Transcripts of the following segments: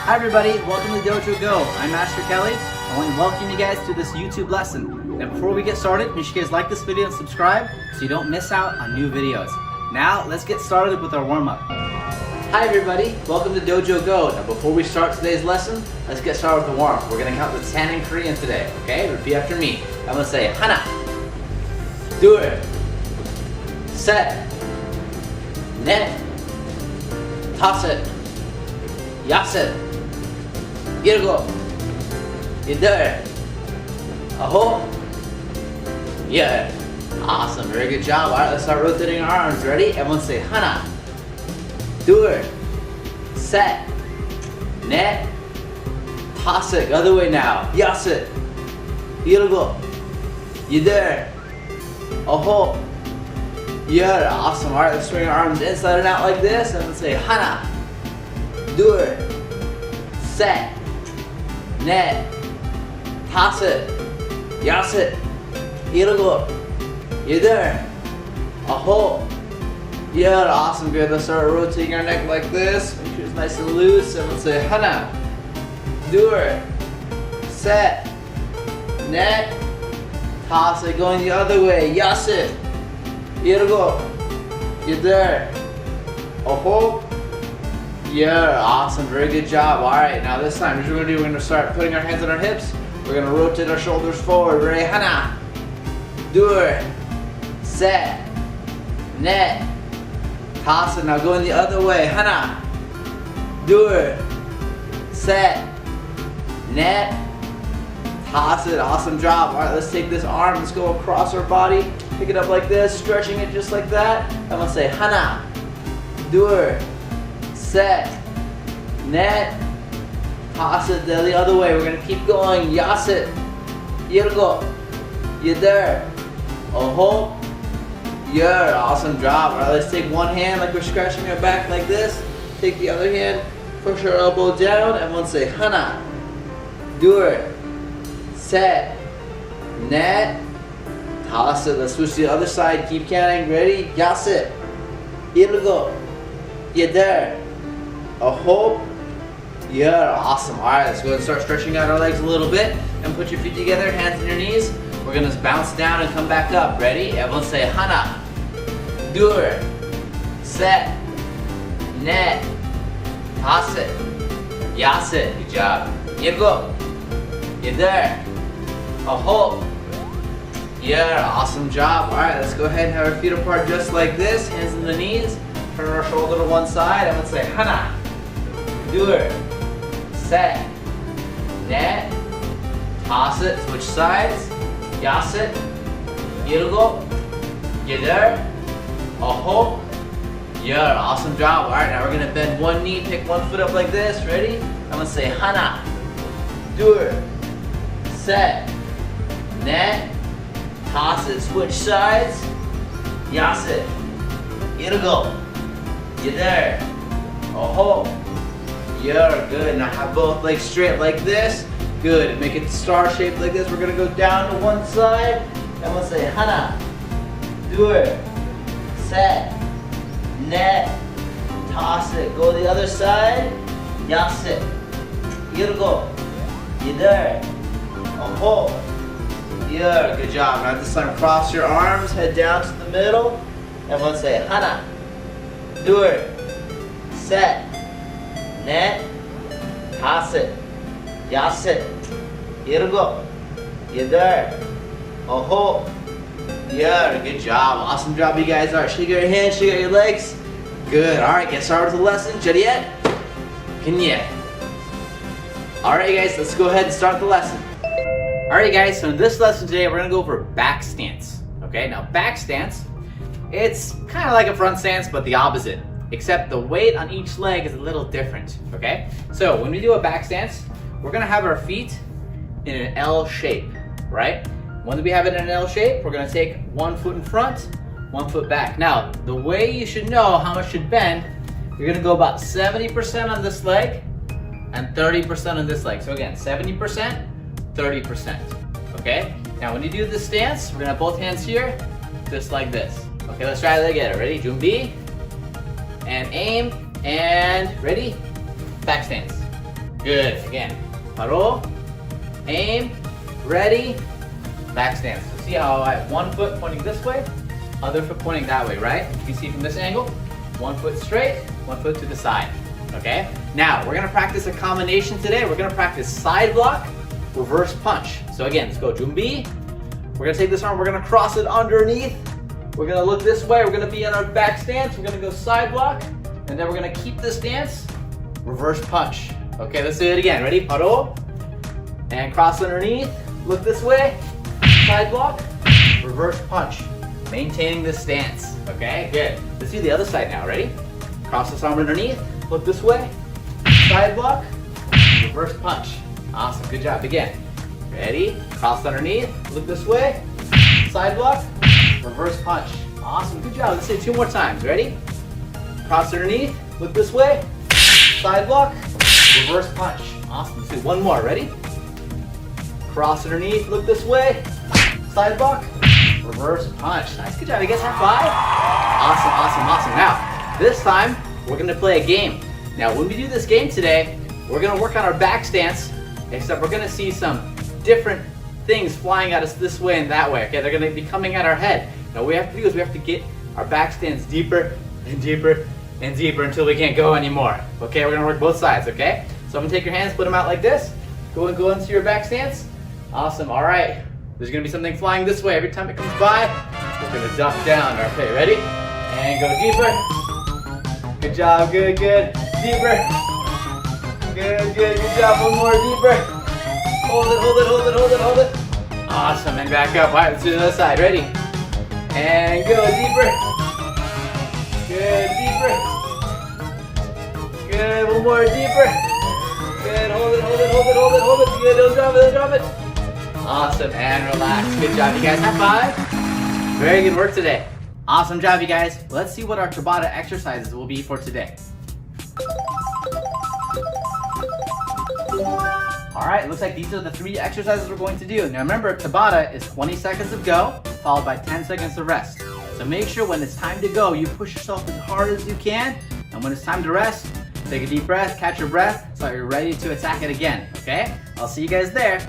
Hi everybody, welcome to Dojo Go. I'm Master Kelly. I want to welcome you guys to this YouTube lesson. Now before we get started, make sure you guys like this video and subscribe so you don't miss out on new videos. Now let's get started with our warm-up. Hi everybody, welcome to Dojo Go. Now before we start today's lesson, let's get started with the warm-up. We're going to count to 10 in Korean today, okay? Repeat after me. I'm going to say 하나, 둘, 셋, 넷, 다섯, 여섯, 일곱, 여덟, 아홉, 열. Awesome, very good job. All right, let's start rotating our arms. Ready? Everyone say 하나, 둘, 셋, 넷, 다섯. Other way now. 여섯, 일곱, 여덟, 아홉, 열. Awesome. All right, let's swing our arms inside and out like this. And let's say 하나, 둘, 셋, 넷, 다섯, 여섯, 일곱, 여덟, 아홉, 열. Awesome, good. Let's start rotating our neck like this. Make sure it's nice and loose. And let's say 하나, 둘, 셋, 넷, 다섯. Going the other way. 여섯, 일곱, 여덟, 아홉, 열. Awesome, very good job. All right, now this time, here's what we're going to start putting our hands on our hips. We're going to rotate our shoulders forward. Ready? 하나, 둘, 셋, 넷, 다섯. Now going the other way. 하나, 둘, 셋, 넷, 다섯. Awesome job. All right, let's take this arm. Let's go across our body. Pick it up like this, stretching it just like that. I'm going to say 하나, 둘, 셋, 넷, 다섯. The other way. We're going to keep going. 여섯, 일곱, 여덟, 아홉, 열. Awesome job. All right, let's take one hand like we're scratching our back like this. Take the other hand, push our elbow down. Everyone say 하나, 둘, 셋, 넷, 다섯. Let's switch to the other side. Keep counting. Ready? 여섯, 일곱, 여덟, 아홉, 열. Awesome. All right, let's go ahead and start stretching out our legs a little bit and put your feet together, hands on your knees. We're gonna bounce down and come back up. Ready? Everyone say 하나, 둘, 셋, 넷, 다섯, 여섯. Good job. 일곱, 여덟, 아홉, 열. Awesome job. All right, let's go ahead and have our feet apart just like this. Hands on the knees. Turn our shoulder to one side. I'm gonna say 하나, 둘, 셋, 넷, 다섯. Switch sides. 여섯, 일곱, 여덟, 아홉, 열. Awesome job. All right, now we're gonna bend one knee, pick one foot up like this. Ready? I'm gonna say 하나, 둘, 셋, 넷, 다섯. Switch sides. 여섯, 일곱, 여덟, 아홉, 열. Good. Now have both legs straight like this. Good. Make it star shaped like this. We're gonna go down to one side. And we'll say 하나, 둘, 셋, 넷, 다섯. Go the other side. 여섯, 일곱, 여덟, 아홉, 열. Good job. Now this time cross your arms, head down to the middle. And we'll say 하나, 둘, 셋, 넷, 다섯, 여섯, 일곱, 여덟, 아홉, 열. Good job. Awesome job, you guys. All right, shake out your hands, shake out your legs. Good. All right, get started with the lesson. Jadiet, Kenya. All right, guys, let's go ahead and start the lesson. All right, guys, so in this lesson today, we're gonna go over back stance. Okay, now back stance, it's kind of like a front stance, but the opposite, except the weight on each leg is a little different. Okay, so when we do a back stance, we're gonna have our feet in an L shape, right? When we have it in an L shape, we're gonna take one foot in front, one foot back. Now, the way you should know how much should bend, you're gonna go about 70% on this leg and 30% on this leg. So again, 70%, 30%, okay? Now when you do this stance, we're gonna have both hands here, just like this. Okay, let's try that again. Ready? 준비, and aim, and ready? Back stance. Good. Again, paro, aim, ready, back stance. So see how I have one foot pointing this way, other foot pointing that way, right? You can see from this angle, one foot straight, one foot to the side, okay? Now, we're gonna practice a combination today. We're gonna practice side block, reverse punch. So again, let's go jumbi. We're gonna take this arm, we're gonna cross it underneath. We're gonna look this way, we're gonna be in our back stance. We're gonna go side block, and then we're gonna keep this stance, reverse punch. Okay, let's do it again. Ready? Paro, and cross underneath. Look this way, side block, reverse punch. Maintaining this stance, okay? Good. Let's do the other side now, ready? Cross this arm underneath, look this way, side block, reverse punch. Awesome, good job. Again, ready? Cross underneath, look this way, side block, reverse punch. Awesome, good job. Let's say 2 more times, ready? Cross underneath, look this way, side block, reverse punch. Awesome, let's do 1 more, ready? Cross underneath, look this way, side block, reverse punch. Nice, good job. You guys high five? Awesome, awesome, awesome. Now, this time, we're gonna play a game. Now, when we do this game today, we're gonna work on our back stance, except we're gonna see some different things flying at us this way and that way, okay? They're gonna be coming at our head. Now, what we have to do is we have to get our back stance deeper and deeper and deeper until we can't go anymore, okay? We're gonna work both sides, okay? So I'm gonna take your hands, put them out like this, go into your back stance. Awesome, all right. There's gonna be something flying this way. Every time it comes by, we're gonna duck down. Okay, ready? And go deeper. Good job, good, good. Deeper. Good, good, good job. 1 more, deeper. Hold it, hold it, hold it, hold it, hold it. Awesome, and back up. All right, let's do the other side. Ready? And go deeper. Good, deeper. Good, 1 more, deeper. Good, hold it, hold it, hold it, hold it, hold it. Good, don't drop it, don't drop it. Awesome, and relax. Good job, you guys. High five. Very good work today. Awesome job, you guys. Let's see what our Tabata exercises will be for today. All right, looks like these are the 3 exercises we're going to do. Now remember, Tabata is 20 seconds of go, followed by 10 seconds of rest. So make sure when it's time to go, you push yourself as hard as you can, and when it's time to rest, take a deep breath, catch your breath, so you're ready to attack it again, okay? I'll see you guys there.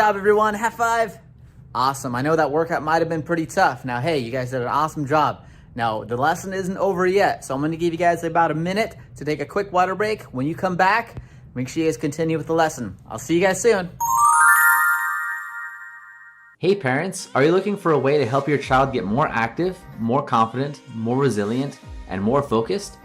job, everyone. High five. Awesome. I know that workout might have been pretty tough. Now, hey, you guys did an awesome job. Now, the lesson isn't over yet, so I'm going to give you guys about a minute to take a quick water break. When you come back, make sure you guys continue with the lesson. I'll see you guys soon. Hey parents, are you looking for a way to help your child get more active, more confident, more resilient, and more focused?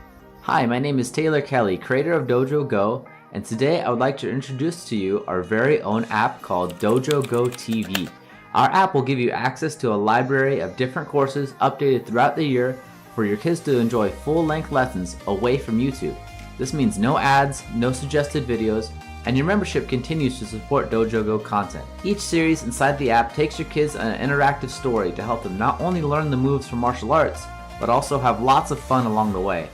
Hi, my name is Taylor Kelly, creator of Dojo Go, and today I would like to introduce to you our very own app called Dojo Go TV. Our app will give you access to a library of different courses updated throughout the year for your kids to enjoy full-length lessons away from YouTube. This means no ads, no suggested videos, and your membership continues to support Dojo Go content. Each series inside the app takes your kids on an interactive story to help them not only learn the moves from martial arts, but also have lots of fun along the way.